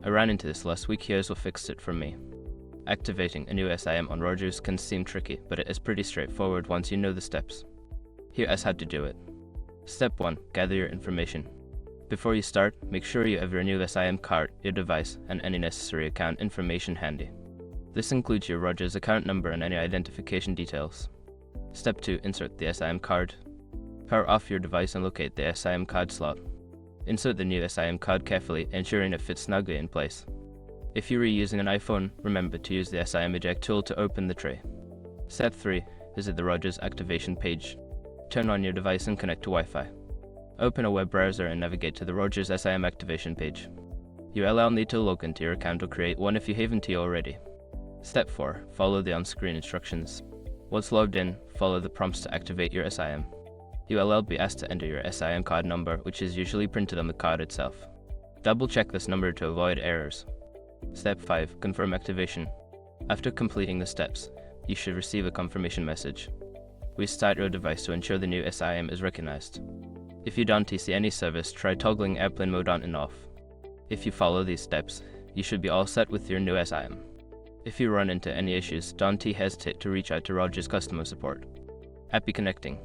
I ran into this last week. Here's what fixed it for me. Activating a new SIM on Rogers can seem tricky, but it is pretty straightforward once you know the steps. Here is how to do it. Step 1. Gather your information. Before you start, make sure you have your new SIM card, your device, and any necessary account information handy. This includes your Rogers account number and any identification details. Step 2. Insert the SIM card. Power off your device and locate the SIM card slot. Insert the new SIM card carefully, ensuring it fits snugly in place. If you were using an iPhone, remember to use the SIM eject tool to open the tray. Step 3. Visit the Rogers activation page. Turn on your device and connect to Wi-Fi. Open a web browser and navigate to the Rogers SIM activation page. You will need to log into your account or create one if you haven't already. Step 4. Follow the on-screen instructions. Once logged in, follow the prompts to activate your SIM. You will be asked to enter your SIM card number, which is usually printed on the card itself. Double-check this number to avoid errors. Step 5. Confirm activation. After completing the steps, you should receive a confirmation message. Restart your device to ensure the new SIM is recognized. If you don't see any service, try toggling airplane mode on and off. If you follow these steps, you should be all set with your new SIM. If you run into any issues, don't hesitate to reach out to Rogers customer support. Happy connecting!